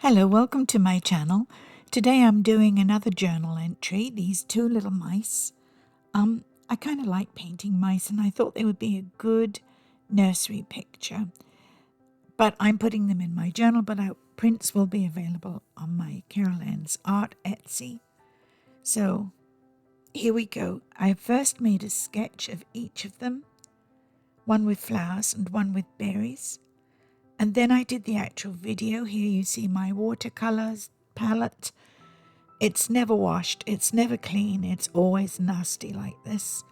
Hello, welcome to my channel. Today I'm doing another journal entry, these two little mice. I kind of like painting mice and I thought they would be a good nursery picture. But I'm putting them in my journal, but prints will be available on my Carol Ann's Art Etsy. So here we go. I first made a sketch of each of them, one with flowers and one with berries. And then I did the actual video. Here you see my watercolors palette. It's never washed, it's never clean, it's always nasty like this.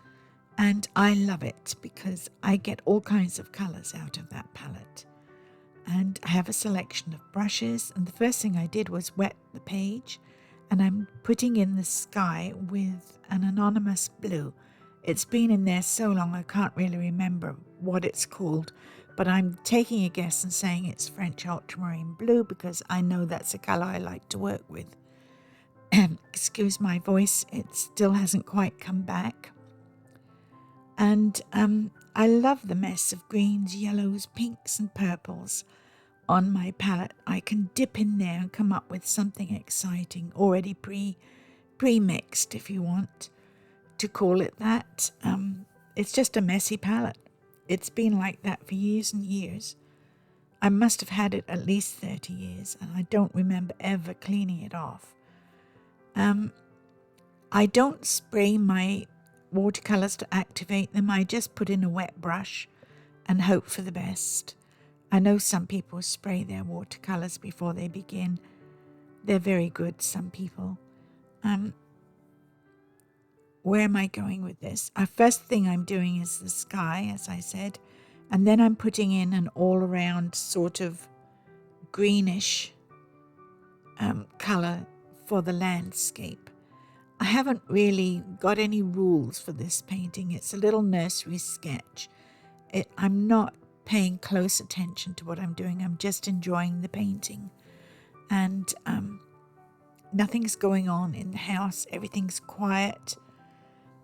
And I love it because I get all kinds of colors out of that palette. And I have a selection of brushes, and the first thing I did was wet the page, and I'm putting in the sky with an anonymous blue. It's been in there so long I can't really remember what it's called, but I'm taking a guess and saying it's French ultramarine blue because I know that's a color I like to work with. Excuse my voice, it still hasn't quite come back. And I love the mess of greens, yellows, pinks and purples on my palette. I can dip in there and come up with something exciting, already pre-mixed if you want to call it that. It's just a messy palette. It's been like that for years and years. I must have had it at least 30 years and I don't remember ever cleaning it off. I don't spray my watercolors to activate them. I just put in a wet brush and hope for the best. I know some people spray their watercolors before they begin. They're very good, some people. Where am I going with this? First thing I'm doing is the sky, as I said, and then I'm putting in an all-around sort of greenish color for the landscape. I haven't really got any rules for this painting. It's a little nursery sketch. I'm not paying close attention to what I'm doing. I'm just enjoying the painting. And nothing's going on in the house. Everything's quiet.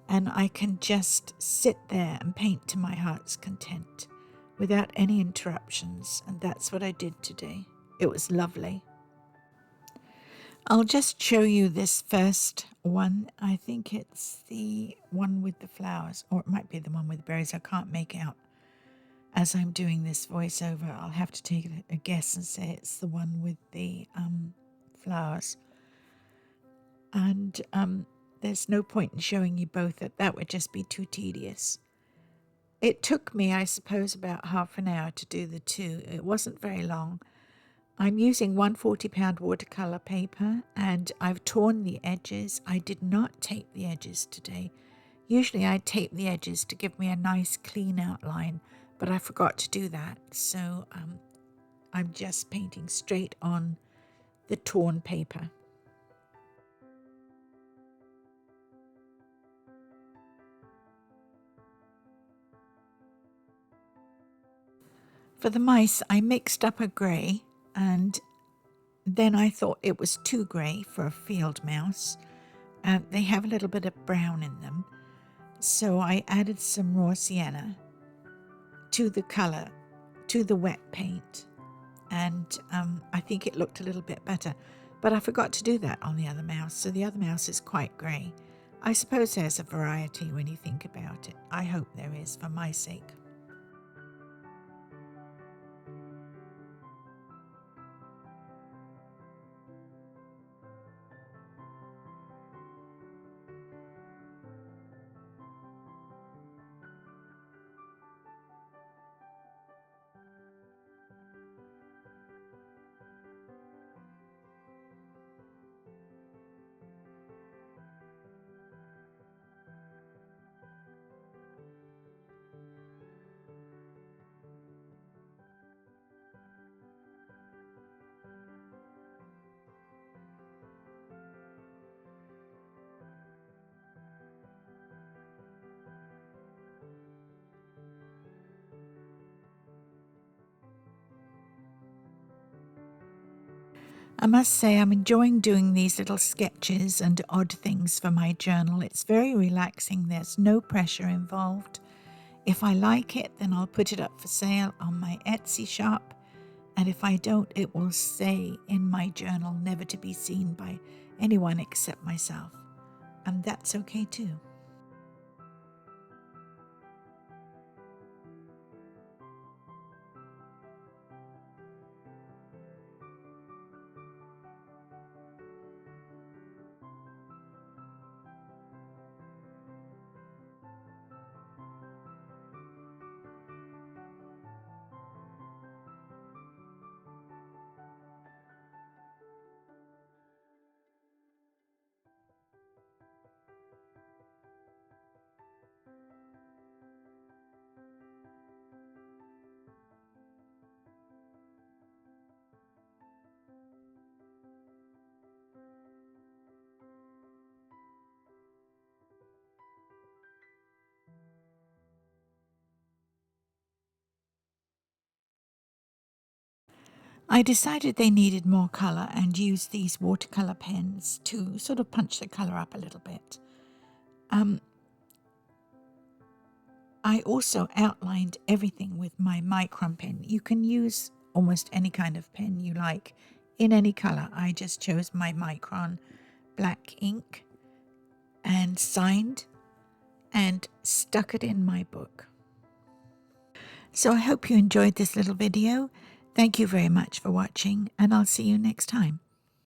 And I can just sit there and paint to my heart's content without any interruptions. And that's what I did today. It was lovely. I'll just show you this first one. I think it's the one with the flowers, or it might be the one with the berries. I can't make out as I'm doing this voiceover. I'll have to take a guess and say it's the one with the flowers. And there's no point in showing you both. That would just be too tedious. It took me, I suppose, about half an hour to do the two. It wasn't very long. I'm using 140-pound watercolor paper and I've torn the edges. I did not tape the edges today. Usually I tape the edges to give me a nice clean outline, but I forgot to do that. So I'm just painting straight on the torn paper. For the mice, I mixed up a grey, and then I thought it was too grey for a field mouse. They have a little bit of brown in them. So I added some raw sienna to the colour, to the wet paint. And I think it looked a little bit better. But I forgot to do that on the other mouse. So the other mouse is quite grey. I suppose there's a variety when you think about it. I hope there is, for my sake. I must say I'm enjoying doing these little sketches and odd things for my journal. It's very relaxing. There's no pressure involved. If I like it, then I'll put it up for sale on my Etsy shop. And if I don't, it will say in my journal, never to be seen by anyone except myself. And that's okay too. I decided they needed more colour and used these watercolour pens to sort of punch the colour up a little bit. I also outlined everything with my micron pen. You can use almost any kind of pen you like in any colour. I just chose my micron black ink and signed and stuck it in my book. So I hope you enjoyed this little video. Thank you very much for watching, and I'll see you next time.